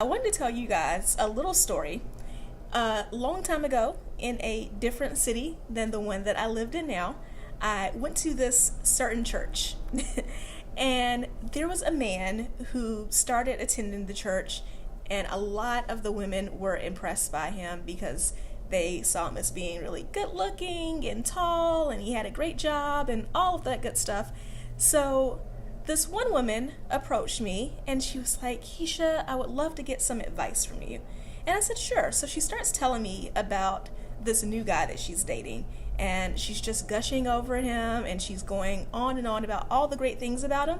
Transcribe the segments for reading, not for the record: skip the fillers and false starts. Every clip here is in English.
I wanted to tell you guys a little story. A long time ago, in a different city than the one that I lived in now, I went to this certain church. And there was a man who started attending the church, and a lot of the women were impressed by him because they saw him as being really good looking and tall, and he had a great job and all of that good stuff. So this one woman approached me and she was like, Keisha, I would love to get some advice from you. And I said, sure. So she starts telling me about this new guy that she's dating. And she's just gushing over him and she's going on and on about all the great things about him.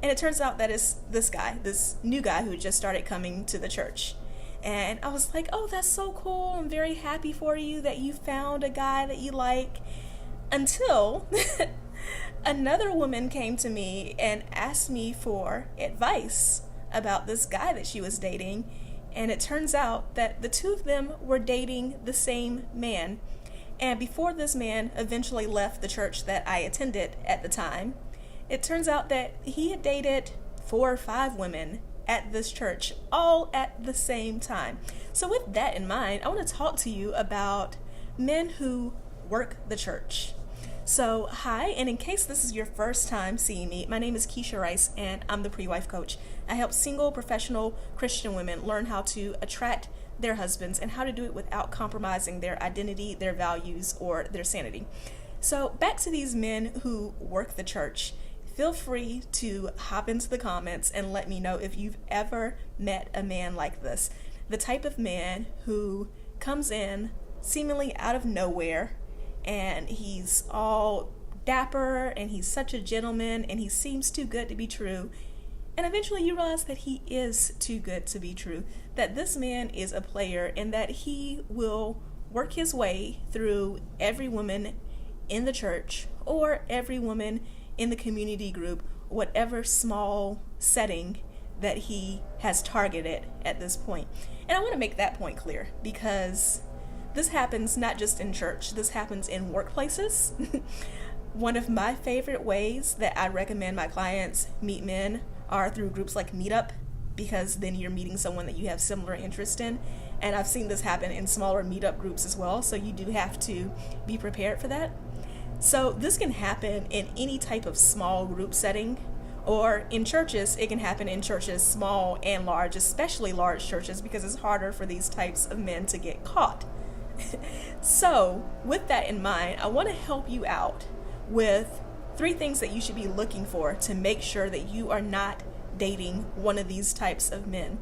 And it turns out that it's this guy, this new guy who just started coming to the church. And I was like, oh, that's so cool. I'm very happy for you that you found a guy that you like. Until another woman came to me and asked me for advice about this guy that she was dating. And it turns out that the two of them were dating the same man. And before this man eventually left the church that I attended at the time, it turns out that he had dated 4 or 5 women at this church, all at the same time. So with that in mind, I want to talk to you about men who work the church. So hi, and in case this is your first time seeing me, my name is Keisha Rice and I'm the pre-wife coach. I help single, professional Christian women learn how to attract their husbands and how to do it without compromising their identity, their values, or their sanity. So back to these men who work the church. Feel free to hop into the comments and let me know if you've ever met a man like this. The type of man who comes in seemingly out of nowhere and he's all dapper and he's such a gentleman and he seems too good to be true. And eventually you realize that he is too good to be true, that this man is a player and that he will work his way through every woman in the church or every woman in the community group, whatever small setting that he has targeted at this point. And I want to make that point clear because this happens not just in church, this happens in workplaces. One of my favorite ways that I recommend my clients meet men are through groups like Meetup, because then you're meeting someone that you have similar interest in. And I've seen this happen in smaller meetup groups as well, so you do have to be prepared for that. So this can happen in any type of small group setting, or in churches. It can happen in churches, small and large, especially large churches, because it's harder for these types of men to get caught. So with that in mind, I want to help you out with 3 things that you should be looking for to make sure that you are not dating one of these types of men.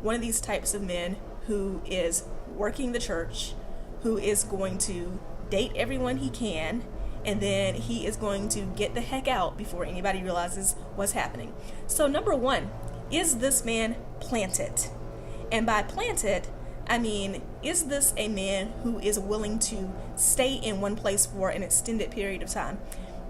One of these types of men who is working the church, who is going to date everyone he can, and then he is going to get the heck out before anybody realizes what's happening. So number 1, is this man planted? And by planted, I mean, is this a man who is willing to stay in one place for an extended period of time?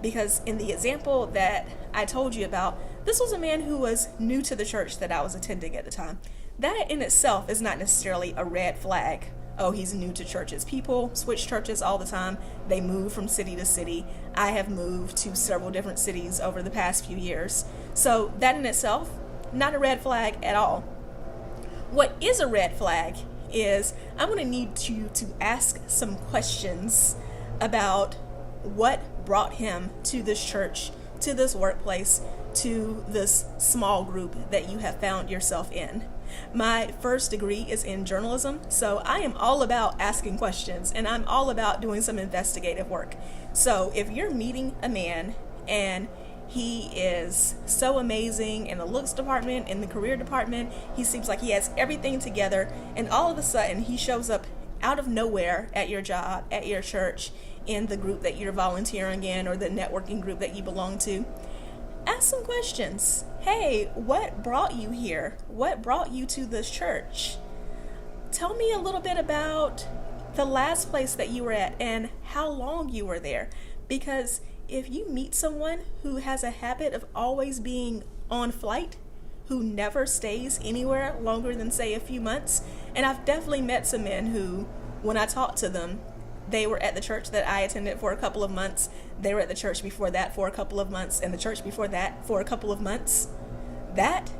Because in the example that I told you about, this was a man who was new to the church that I was attending at the time. That in itself is not necessarily a red flag. Oh, he's new to churches. People switch churches all the time. They move from city to city. I have moved to several different cities over the past few years. So that in itself, not a red flag at all. What is a red flag is I'm going to need you to ask some questions about what brought him to this church, to this workplace, to this small group that you have found yourself in. My first degree is in journalism, so I am all about asking questions and I'm all about doing some investigative work. So if you're meeting a man and he is so amazing in the looks department, in the career department, he seems like he has everything together, and all of a sudden he shows up out of nowhere at your job, at your church, in the group that you're volunteering in or the networking group that you belong to, ask some questions. Hey, what brought you here? What brought you to this church? Tell me a little bit about the last place that you were at and how long you were there. Because if you meet someone who has a habit of always being on flight, who never stays anywhere longer than, say, a few months, and I've definitely met some men who, when I talked to them, they were at the church that I attended for a couple of months. They were at the church before that for a couple of months, and the church before that for a couple of months. That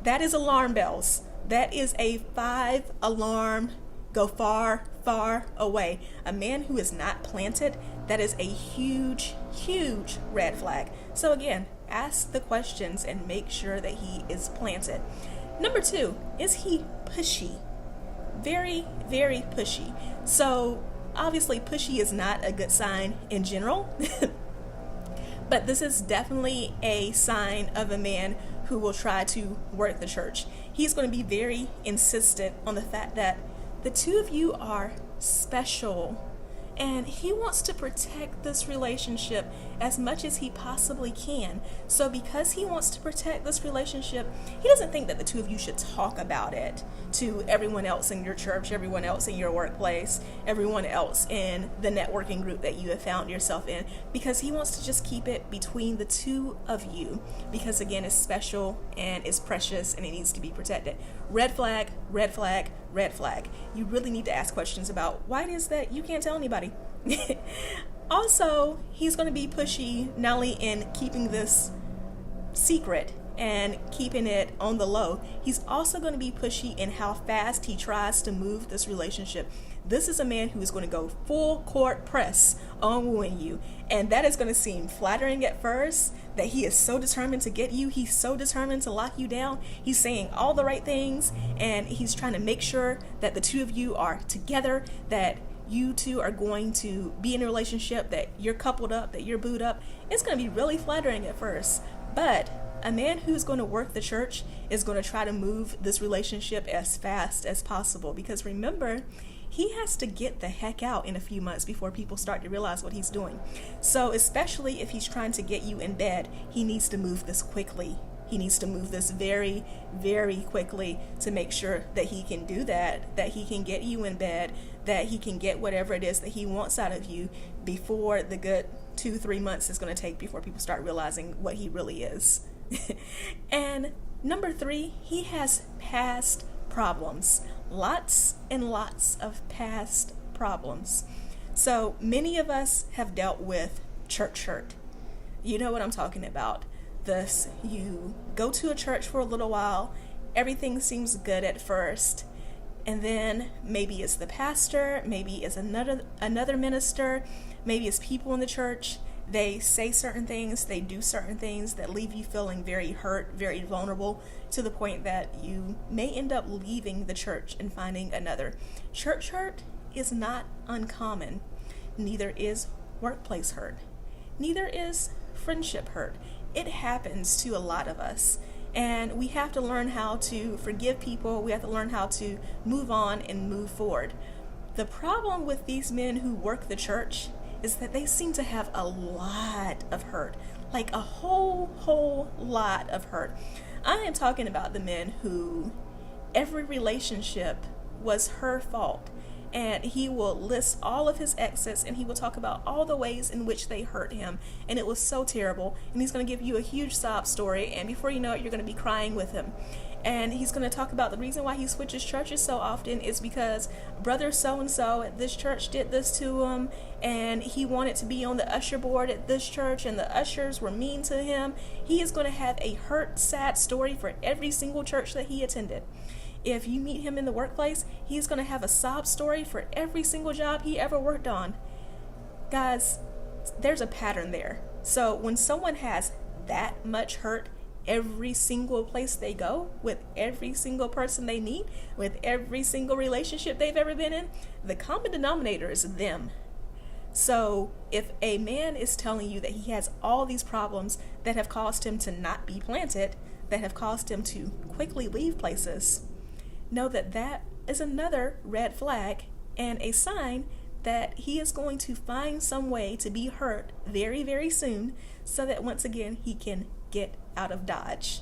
is alarm bells. That is a 5 alarm, go far, far away. A man who is not planted, that is a huge, huge red flag. So again, ask the questions and make sure that he is planted. Number 2, is he pushy? Very, very pushy. So obviously pushy is not a good sign in general, but this is definitely a sign of a man who will try to work the church. He's going to be very insistent on the fact that the two of you are special, and he wants to protect this relationship as much as he possibly can. So because he wants to protect this relationship, he doesn't think that the two of you should talk about it to everyone else in your church, everyone else in your workplace, everyone else in the networking group that you have found yourself in, because he wants to just keep it between the two of you, because again, it's special and it's precious and it needs to be protected. Red flag, red flag, red flag. You really need to ask questions about why it is that you can't tell anybody. Also, he's going to be pushy not only in keeping this secret and keeping it on the low, he's also going to be pushy in how fast he tries to move this relationship. This is a man who is going to go full court press on wooing you, and that is going to seem flattering at first, that he is so determined to get you, he's so determined to lock you down, he's saying all the right things, and he's trying to make sure that the two of you are together, that you two are going to be in a relationship, that you're coupled up, that you're booed up. It's going to be really flattering at first, but a man who's going to work the church is going to try to move this relationship as fast as possible, because remember, he has to get the heck out in a few months before people start to realize what he's doing. So especially if he's trying to get you in bed, he needs to move this quickly. He needs to move this very, very quickly to make sure that he can do that he can get you in bed, that he can get whatever it is that he wants out of you before the good 2-3 months is going to take before people start realizing what he really is. And number 3, he has past problems. Lots and lots of past problems. So many of us have dealt with church hurt. You know what I'm talking about. This, you go to a church for a little while, everything seems good at first, and then maybe it's the pastor, maybe it's another minister, maybe it's people in the church. They say certain things, they do certain things that leave you feeling very hurt, very vulnerable, to the point that you may end up leaving the church and finding another. Church hurt is not uncommon. Neither is workplace hurt. Neither is friendship hurt. It happens to a lot of us. And we have to learn how to forgive people. We have to learn how to move on and move forward. The problem with these men who work the church is that they seem to have a lot of hurt, like a whole lot of hurt. I am talking about the men who every relationship was her fault, and he will list all of his exes and he will talk about all the ways in which they hurt him, and it was so terrible, and he's going to give you a huge sob story, and before you know it, you're going to be crying with him. And he's going to talk about the reason why he switches churches so often is because brother so-and-so at this church did this to him, and he wanted to be on the usher board at this church, and the ushers were mean to him. He is going to have a hurt, sad story for every single church that he attended. If you meet him in the workplace, he's going to have a sob story for every single job he ever worked on. Guys, there's a pattern there. So when someone has that much hurt every single place they go, with every single person they meet, with every single relationship they've ever been in, the common denominator is them. So if a man is telling you that he has all these problems that have caused him to not be planted, that have caused him to quickly leave places, know that that is another red flag and a sign that he is going to find some way to be hurt very, very soon, so that once again he can get out of Dodge.